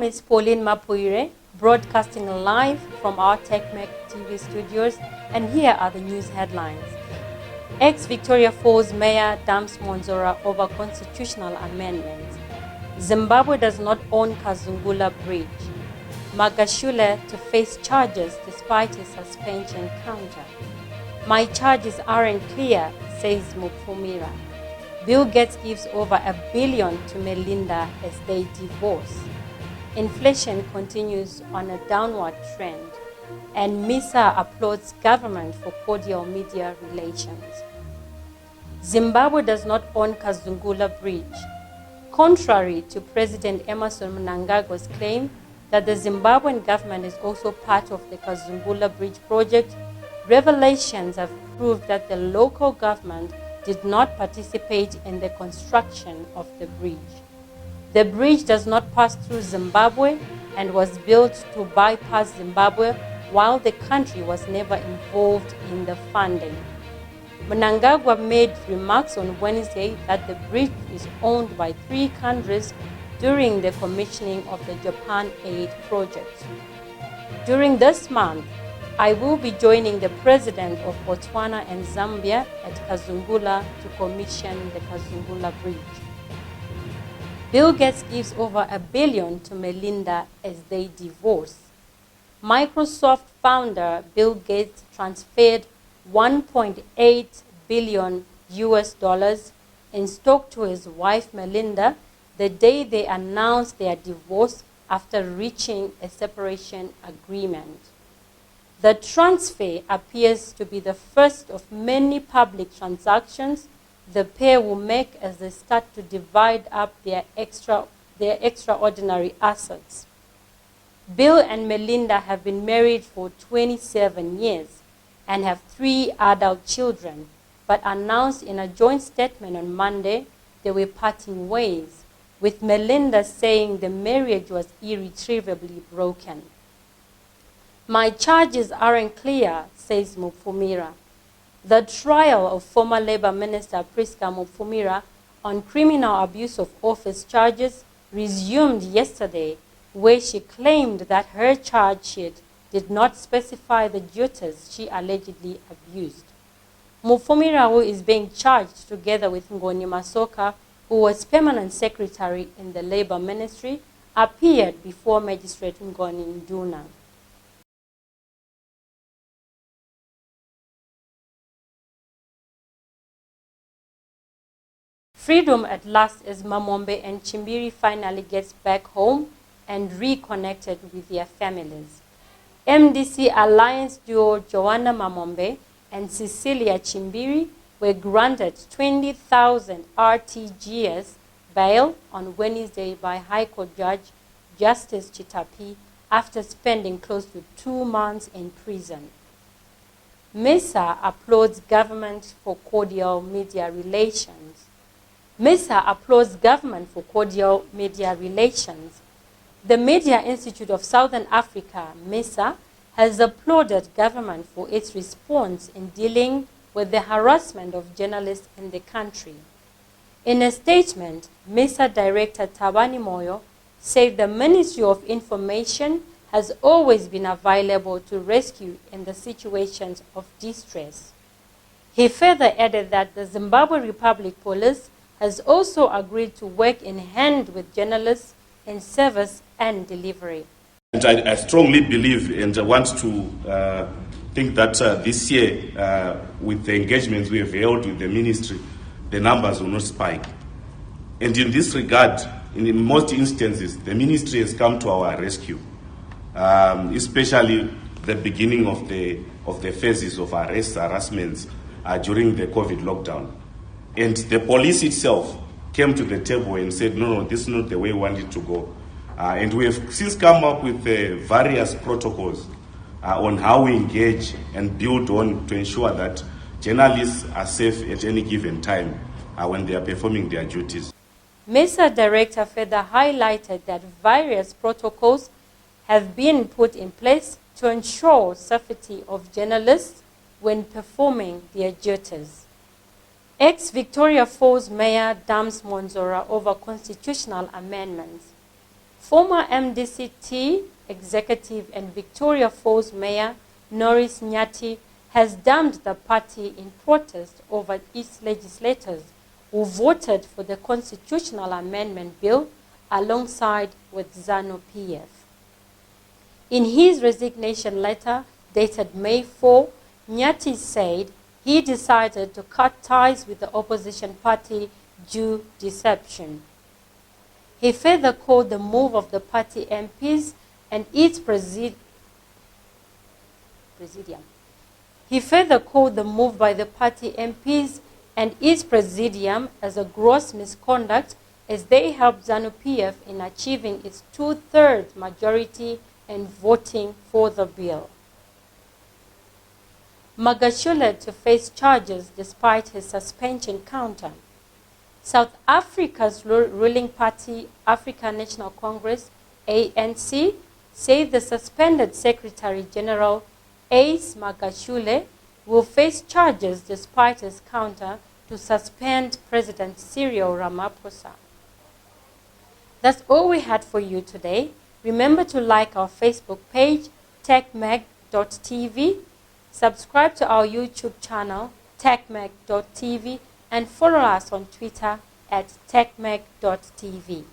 is Pauline Mapuire, broadcasting live from our TechMec TV studios, and here are the news headlines. Ex-Victoria Falls Mayor dumps Mwonzora over constitutional amendments. Zimbabwe does not own Kazungula Bridge. Magashule to face charges despite his suspension counter. My charges aren't clear, says Mwonzora. Bill Gates gives over $1 billion to Melinda as they divorce. Inflation continues on a downward trend, and MISA applauds government for cordial media relations. Zimbabwe does not own Kazungula Bridge. Contrary to President Emerson Mnangagwa's claim that the Zimbabwean government is also part of the Kazungula Bridge project, revelations have proved that the local government did not participate in the construction of the bridge. The bridge does not pass through Zimbabwe and was built to bypass Zimbabwe, while the country was never involved in the funding. Mnangagwa made remarks on Wednesday that the bridge is owned by 3 countries during the commissioning of the Japan Aid project. During this month, I will be joining the president of Botswana and Zambia at Kazungula to commission the Kazungula Bridge. Bill Gates gives over $1 billion to Melinda as they divorce. Microsoft founder Bill Gates transferred $1.8 billion in stock to his wife Melinda the day they announced their divorce after reaching a separation agreement. The transfer appears to be the first of many public transactions the pair will make as they start to divide up their extraordinary assets. Bill and Melinda have been married for 27 years and have 3 adult children, but announced in a joint statement on Monday they were parting ways, with Melinda saying the marriage was irretrievably broken. My charges aren't clear, says Mwonzora. The trial of former Labour Minister Priska Mwonzora on criminal abuse of office charges resumed yesterday, where she claimed that her charge sheet did not specify the duties she allegedly abused. Mwonzora, who is being charged together with Ngoni Masoka, who was permanent secretary in the Labour Ministry, appeared before Magistrate Ngoni Nduna. Freedom at last as Mamombe and Chimbiri finally gets back home and reconnected with their families. MDC Alliance duo Joanna Mamombe and Cecilia Chimbiri were granted 20,000 RTGS bail on Wednesday by High Court Judge Justice Chitapi after spending close to 2 months in prison. MISA applauds government for cordial media relations. MISA applauds government for cordial media relations. The Media Institute of Southern Africa, MISA, has applauded government for its response in dealing with the harassment of journalists in the country. In a statement, MISA Director Thabani Moyo said the Ministry of Information has always been available to rescue in the situations of distress. He further added that the Zimbabwe Republic Police has also agreed to work in hand with journalists in service and delivery. And I strongly believe and I want to think that this year, with the engagements we have held with the ministry, the numbers will not spike. And in this regard, in most instances, the ministry has come to our rescue, especially the beginning of the phases of arrests, harassments during the COVID lockdown. And the police itself came to the table and said, no, this is not the way we want it to go. And we have since come up with various protocols on how we engage and build on to ensure that journalists are safe at any given time when they are performing their duties. MISA Director further highlighted that various protocols have been put in place to ensure safety of journalists when performing their duties. Ex-Victoria Falls Mayor dumps Mwonzora over constitutional amendments. Former MDCT executive and Victoria Falls Mayor Norris Nyati has damned the party in protest over its legislators who voted for the constitutional amendment bill alongside with ZANU-PF. In his resignation letter dated May 4, Nyati said he decided to cut ties with the opposition party due deception. He further called the move of the party MPs and its presidium. He further called the move by the party MPs and its presidium as a gross misconduct as they helped ZANU-PF in achieving its 2/3 majority and voting for the bill. Magashule to face charges despite his suspension counter. South Africa's ruling party, African National Congress, ANC, said the suspended Secretary General Ace Magashule will face charges despite his counter to suspend President Cyril Ramaphosa. That's all we had for you today. Remember to like our Facebook page, techmag.tv, subscribe to our YouTube channel, techmag.tv, and follow us on Twitter at techmag.tv.